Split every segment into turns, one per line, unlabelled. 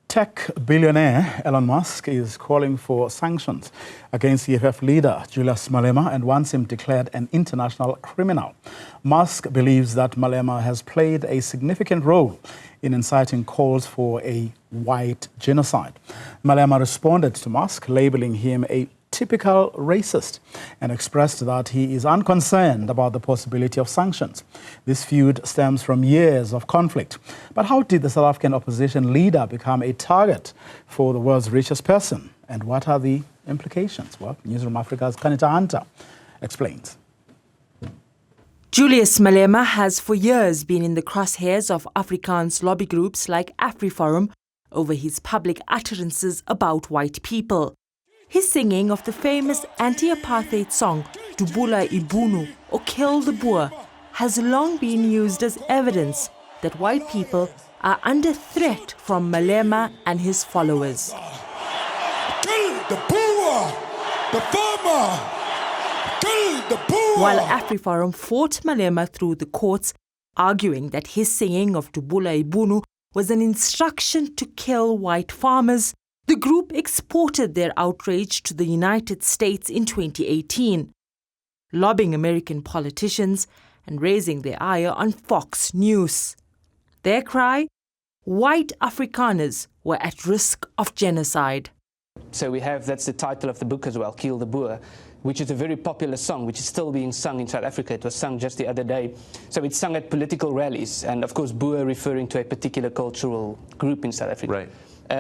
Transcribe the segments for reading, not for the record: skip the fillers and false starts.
Tech billionaire Elon Musk is calling for sanctions against EFF leader Julius Malema and wants him declared an international criminal. Musk believes that Malema has played a significant role in inciting calls for a white genocide. Malema responded to Musk, labeling him a typical racist, and expressed that he is unconcerned about the possibility of sanctions. This feud stems from years of conflict. But how did the South African opposition leader become a target for the world's richest person? And what are the implications? Well, Newzroom Afrika's Qaanitah explains.
Julius Malema has for years been in the crosshairs of Afrikaans lobby groups like AfriForum over his public utterances about white people. His singing of the famous anti-apartheid song, Dubula Ibunu, or Kill the Boer, has long been used as evidence that white people are under threat from Malema and his followers.
Kill the Boer, the farmer, kill the Boer.
While AfriForum fought Malema through the courts, arguing that his singing of Dubula Ibunu was an instruction to kill white farmers, the group exported their outrage to the United States in 2018, lobbying American politicians and raising their ire on Fox News. Their cry? White Afrikaners were at risk of genocide.
So that's the title of the book as well, Kill the Boer, which is a very popular song, which is still being sung in South Africa. It was sung just the other day. So it's sung at political rallies, and of course Boer referring to a particular cultural group in South Africa.
Right.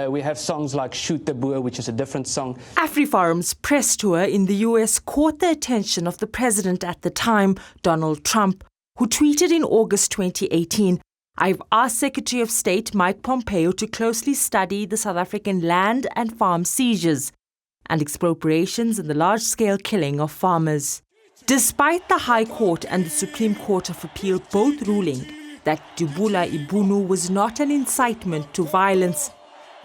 We have songs like Shoot the Boer, which is a different song.
AfriForum's press tour in the US caught the attention of the president at the time, Donald Trump, who tweeted in August 2018, "I've asked Secretary of State Mike Pompeo to closely study the South African land and farm seizures and expropriations and the large-scale killing of farmers." Despite the High Court and the Supreme Court of Appeal both ruling that Dubula Ibunu was not an incitement to violence,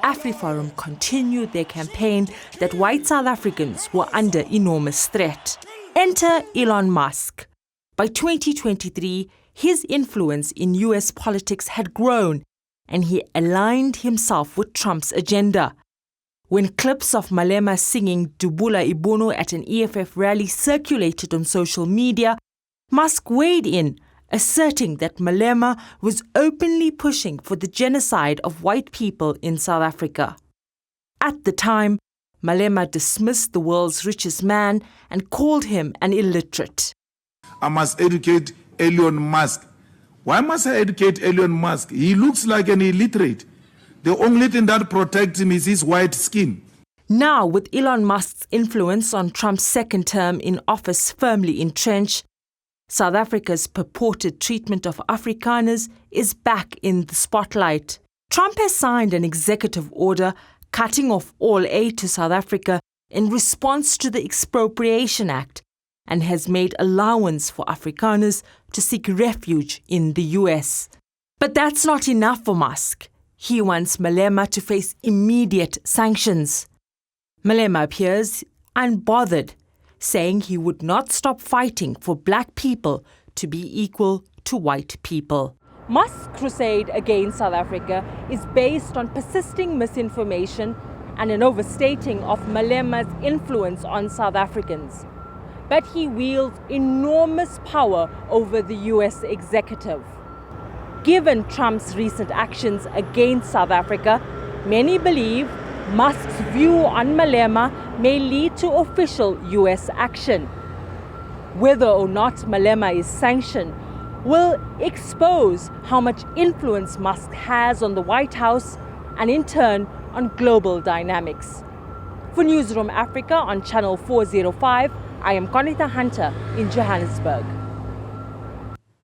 AfriForum continued their campaign that white South Africans were under enormous threat. Enter Elon Musk. By 2023, his influence in US politics had grown, and he aligned himself with Trump's agenda. When clips of Malema singing Dubula Ibunu at an EFF rally circulated on social media, Musk weighed in, asserting that Malema was openly pushing for the genocide of white people in South Africa. At the time, Malema dismissed the world's richest man and called him an illiterate.
I must educate Elon Musk. Why must I educate Elon Musk? He looks like an illiterate. The only thing that protects him is his white skin.
Now, with Elon Musk's influence on Trump's second term in office firmly entrenched, South Africa's purported treatment of Afrikaners is back in the spotlight. Trump has signed an executive order cutting off all aid to South Africa in response to the Expropriation Act and has made allowance for Afrikaners to seek refuge in the US. But that's not enough for Musk. He wants Malema to face immediate sanctions. Malema appears unbothered, saying he would not stop fighting for black people to be equal to white people. Musk's crusade against South Africa is based on persisting misinformation and an overstating of Malema's influence on South Africans. But he wields enormous power over the US executive. Given Trump's recent actions against South Africa, many believe Musk's view on Malema may lead to official US action. Whether or not Malema is sanctioned will expose how much influence Musk has on the White House and in turn on global dynamics. For Newzroom Afrika on Channel 405, I am Qaanitah in Johannesburg.